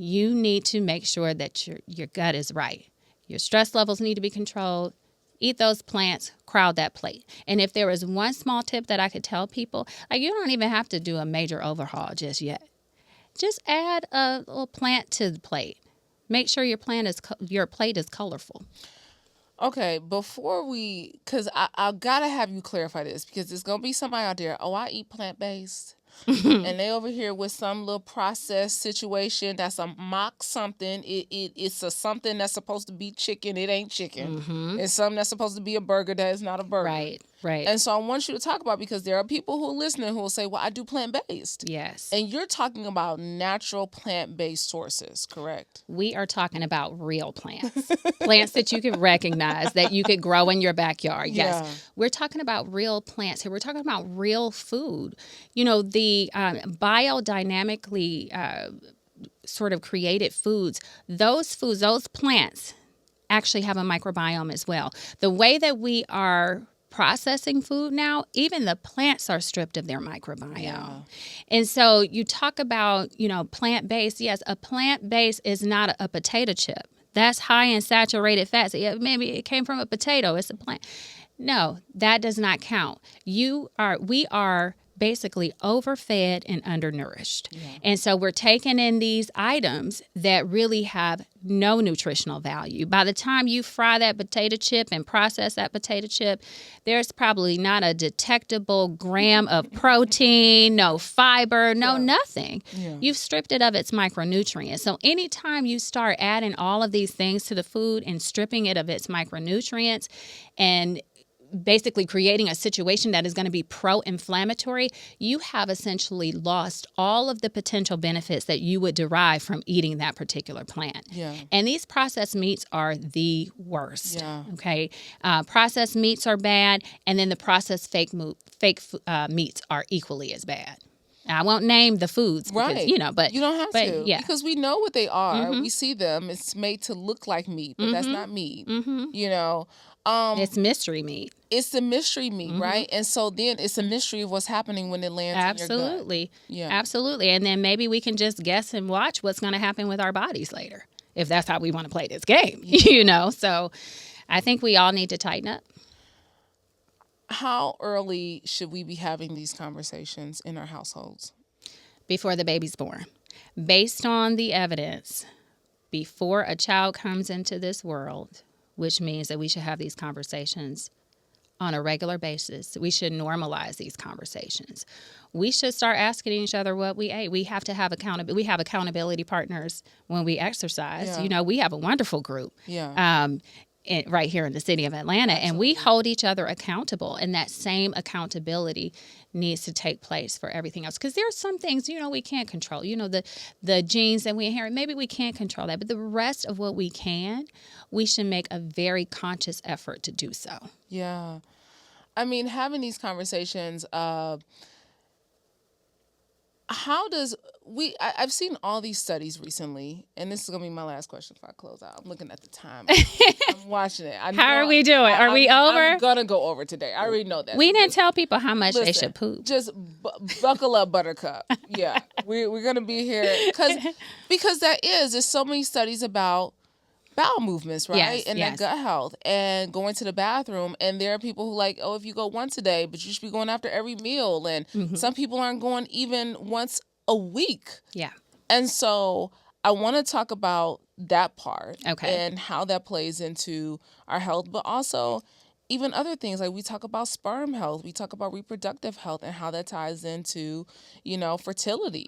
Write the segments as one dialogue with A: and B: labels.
A: you need to make sure that your gut is right. Your stress levels need to be controlled. Eat those plants, crowd that plate. And if there is one small tip that I could tell people, like, you don't even have to do a major overhaul just yet. Just add a little plant to the plate. Make sure your plate is colorful.
B: Okay, before because I gotta have you clarify this, because there's gonna be somebody out there, I eat plant-based. And they over here with some little process situation that's a mock something. It's a something that's supposed to be chicken. It ain't chicken. It's something that's supposed to be a burger that is not a burger.
A: Right.
B: And so I want you to talk about, because there are people who are listening who will say, well, I do plant-based.
A: Yes.
B: And you're talking about natural plant-based sources, correct?
A: We are talking about real plants. Plants that you can recognize, that you could grow in your backyard. Yes.
B: Yeah.
A: We're talking about real plants here. We're talking about real food. You know, the biodynamically sort of created foods, those plants actually have a microbiome as well. The way that we are processing food now, even the plants are stripped of their microbiome. Yeah. And so you talk about, plant-based. Yes, a plant-based is not a potato chip. That's high in saturated fats. Yeah, maybe it came from a potato. It's a plant. No, that does not count. We are basically overfed and undernourished. Yeah. And so we're taking in these items that really have no nutritional value. By the time you fry that potato chip and process that potato chip, there's probably not a detectable gram of protein, no fiber, nothing. Yeah. You've stripped it of its micronutrients. So anytime you start adding all of these things to the food and stripping it of its micronutrients and basically creating a situation that is going to be pro-inflammatory, you have essentially lost all of the potential benefits that you would derive from eating that particular plant. Yeah. And these processed meats are the worst. Yeah. Okay. Processed meats are bad, and then the processed fake meats are equally as bad. I won't name the foods because,
B: right.
A: But
B: you don't have to,
A: yeah.
B: because we know what they are. We see them. It's made to look like meat, but that's not meat.
A: It's mystery meat.
B: It's the mystery meat, right? And so then it's a mystery of what's happening when it lands in your gut.
A: Absolutely. Yeah. Absolutely. And then maybe we can just guess and watch what's going to happen with our bodies later, if that's how we want to play this game, So I think we all need to tighten up.
B: How early should we be having these conversations in our households?
A: Before the baby's born. Based on the evidence, before a child comes into this world, which means that we should have these conversations on a regular basis. We should normalize these conversations. We should start asking each other what we ate. We have to have accountability. We have accountability partners when we exercise. Yeah. We have a wonderful group. Yeah. Right here in the city of Atlanta. Absolutely. And we hold each other accountable, and that same accountability needs to take place for everything else. Because there are some things, we can't control. The genes that we inherit, maybe we can't control that. But the rest of what we can, we should make a very conscious effort to do so.
B: Yeah. I mean, having these conversations, I've seen all these studies recently, and this is going to be my last question before I close out. I'm looking at the time. I'm watching it.
A: How are we doing? Are we over?
B: I'm going to go over today. I already know that.
A: We didn't tell people how much they should poop.
B: Just buckle up, buttercup. Yeah. We're going to be here. Because there's so many studies about bowel movements, right?
A: Yes,
B: and their gut health and going to the bathroom. And there are people who if you go once a day, but you should be going after every meal. And some people aren't going even once a week. Yeah. And so I want to talk about that part. Okay. And how that plays into our health, but also even other things. Like we talk about sperm health, we talk about reproductive health, and how that ties into, fertility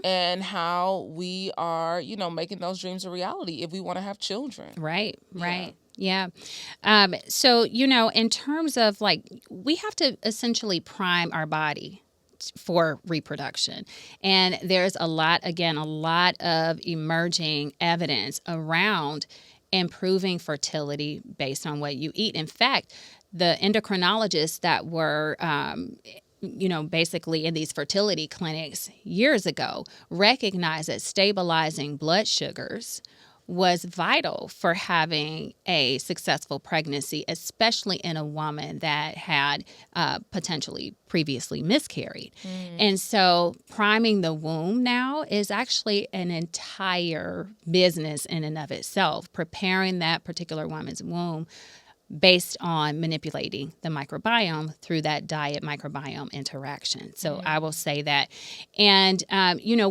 B: and how we are, making those dreams a reality if we want to have children.
A: Right. Yeah. So, in terms of we have to essentially prime our body for reproduction. And there's a lot of emerging evidence around improving fertility based on what you eat. In fact, the endocrinologists that were, basically in these fertility clinics years ago recognized that stabilizing blood sugars was vital for having a successful pregnancy, especially in a woman that had potentially previously miscarried. And so priming the womb now is actually an entire business in and of itself, preparing that particular woman's womb based on manipulating the microbiome through that diet microbiome interaction. So I will say that. And,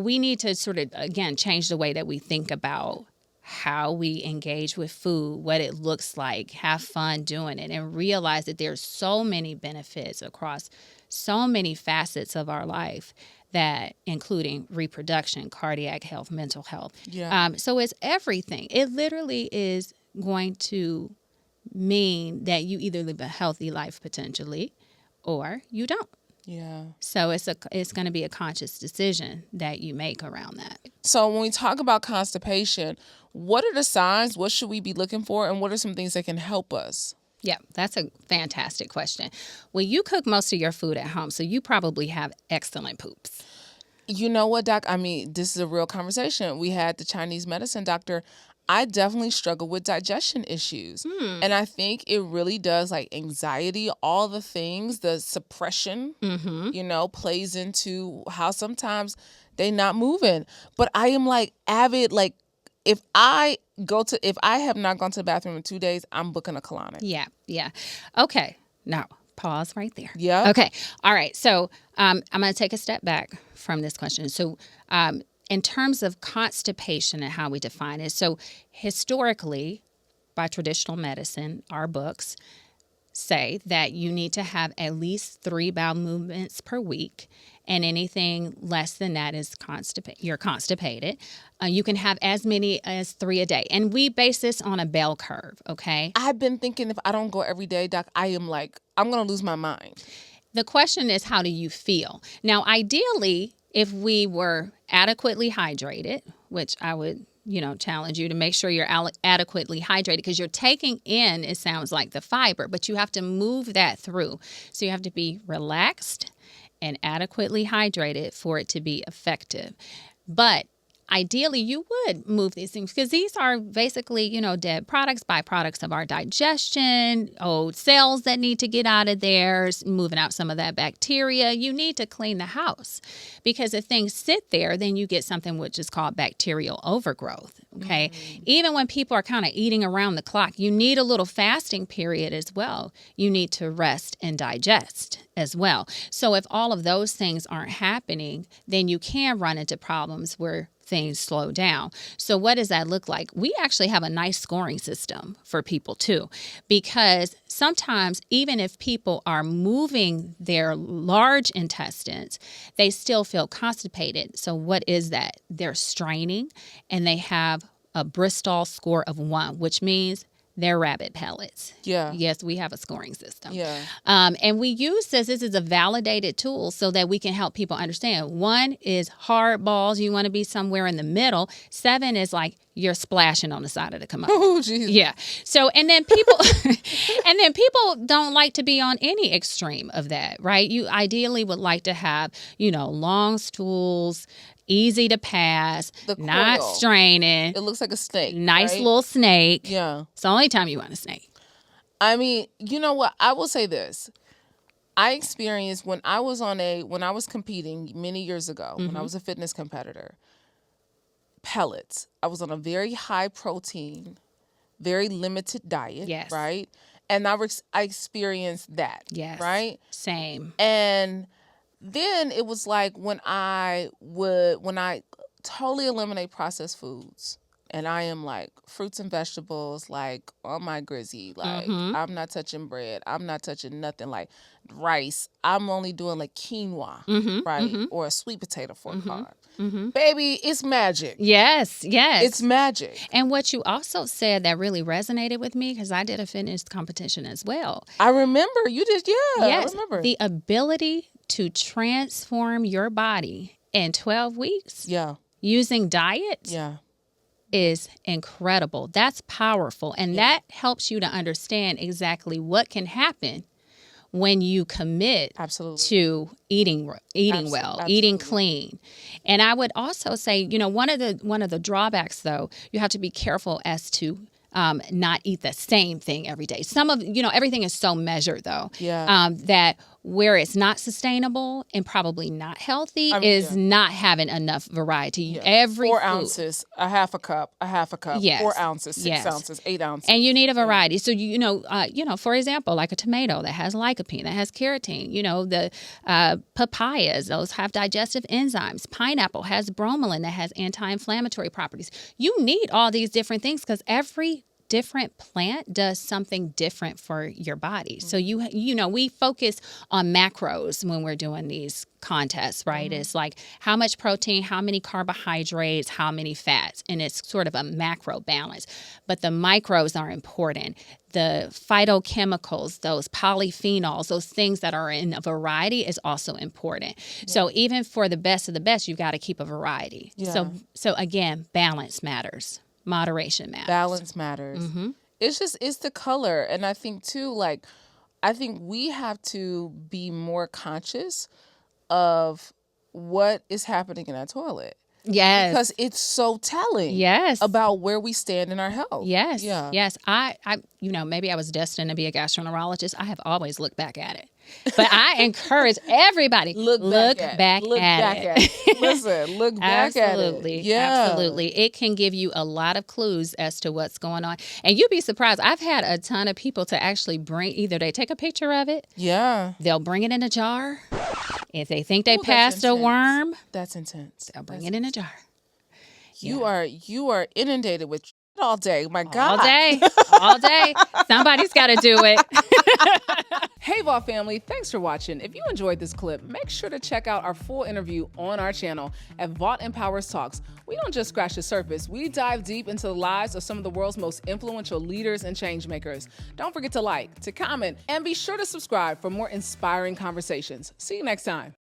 A: we need to sort of, again, change the way that we think about how we engage with food, what it looks like, have fun doing it, and realize that there's so many benefits across so many facets of our life, that including reproduction, cardiac health, mental health.
B: Yeah.
A: So it's everything. It literally is going to mean that you either live a healthy life potentially or you don't.
B: Yeah.
A: So it's going to be a conscious decision that you make around that.
B: So when we talk about constipation, what are the signs? What should we be looking for? And what are some things that can help us?
A: Yeah, that's a fantastic question. Well, you cook most of your food at home, so you probably have excellent poops.
B: You know what, Doc? I mean, this is a real conversation. We had the Chinese medicine doctor. I definitely struggle with digestion issues. And I think it really does, like anxiety, all the things, the suppression, plays into how sometimes they not moving. But I am like avid, like if I have not gone to the bathroom in 2 days, I'm booking a colonic.
A: Yeah. Okay. Now, pause right there.
B: Yeah.
A: Okay. All right. So I'm going to take a step back from this question. So in terms of constipation and how we define it, so historically, by traditional medicine, our books say that you need to have at least 3 bowel movements per week, and anything less than that is you're constipated. You can have as many as 3 a day, and we base this on a bell curve, okay?
B: I've been thinking if I don't go every day, Doc, I'm going to lose my mind.
A: The question is, how do you feel? Now, ideally, if we were adequately hydrated, which I would, challenge you to make sure you're adequately hydrated, because you're taking in, it sounds like, the fiber, but you have to move that through. So you have to be relaxed and adequately hydrated for it to be effective. But ideally, you would move these things, because these are basically, dead products, byproducts of our digestion, old cells that need to get out of there, moving out some of that bacteria. You need to clean the house, because if things sit there, then you get something which is called bacterial overgrowth. Okay. Even when people are kind of eating around the clock, you need a little fasting period as well. You need to rest and digest as well. So if all of those things aren't happening, then you can run into problems where things slow down. So what does that look like? We actually have a nice scoring system for people too, because sometimes even if people are moving their large intestines, they still feel constipated. So what is that? They're straining, and they have a Bristol score of 1, which means they're rabbit pellets.
B: Yeah.
A: Yes, we have a scoring system.
B: Yeah.
A: And we use this is a validated tool so that we can help people understand. 1 is hard balls. You want to be somewhere in the middle. 7 is like you're splashing on the side of the commode.
B: Oh, Jesus.
A: Yeah. So, and then people don't like to be on any extreme of that, right? You ideally would like to have, long stools, easy to pass, not straining.
B: It looks like a snake.
A: Nice
B: right?
A: little snake.
B: Yeah.
A: It's the only time you want a snake.
B: I mean, you know what? I will say this. I experienced when I was competing many years ago, when I was a fitness competitor, pellets. I was on a very high protein, very limited diet.
A: Yes.
B: Right. And I experienced that.
A: Yes.
B: Right.
A: Same.
B: And then it was like when I totally eliminate processed foods, and I am like fruits and vegetables, like on my grizzy, like I'm not touching bread, I'm not touching nothing, like rice. I'm only doing like quinoa, right, or a sweet potato for a carb. Baby, it's magic.
A: Yes,
B: it's magic.
A: And what you also said that really resonated with me, because I did a fitness competition as well.
B: I remember you did. Yeah,
A: yes,
B: I remember
A: the ability to transform your body in 12 weeks.
B: Yeah.
A: Using diet.
B: Yeah.
A: Is incredible. That's powerful. And that helps you to understand exactly what can happen when you commit to eating well, eating clean. And I would also say, you know, one of the drawbacks, though, you have to be careful as to not eat the same thing every day. Everything is so measured, though, that where it's not sustainable and probably not healthy not having enough variety.
B: Yeah.
A: Every
B: 4 ounces, a half a cup,
A: yes.
B: 4 ounces, 6 ounces, 8 ounces.
A: And you need a variety. So, for example, like a tomato that has lycopene, that has carotene, the papayas, those have digestive enzymes. Pineapple has bromelain that has anti-inflammatory properties. You need all these different things because every different plant does something different for your body. So we focus on macros when we're doing these contests, right? It's like how much protein, how many carbohydrates, how many fats, and it's sort of a macro balance. But the micros are important. The phytochemicals, those polyphenols, those things that are in a variety is also important. Yeah. So even for the best of the best, you've got to keep a variety. Yeah. So again, balance matters. Moderation matters.
B: Balance matters. Mm-hmm. It's the color. And I think too, I think we have to be more conscious of what is happening in our toilet.
A: Yes.
B: Because it's so telling.
A: Yes.
B: About where we stand in our health.
A: Yes. Yeah. Yes. I maybe I was destined to be a gastroenterologist. I have always looked back at it. But I encourage everybody, look back at it.
B: Listen, look back at it.
A: Yeah. Absolutely. It can give you a lot of clues as to what's going on. And you'd be surprised. I've had a ton of people to actually either they take a picture of it.
B: Yeah.
A: They'll bring it in a jar. If they think they passed a worm.
B: That's intense.
A: They'll bring it in a jar.
B: Yeah. You are inundated with all day. My God.
A: All day. Somebody's got to do it.
C: Hey, Vault family, thanks for watching. If you enjoyed this clip, make sure to check out our full interview on our channel at Vault Empowers Talks. We don't just scratch the surface. We dive deep into the lives of some of the world's most influential leaders and change makers. Don't forget to like, to comment, and be sure to subscribe for more inspiring conversations. See you next time.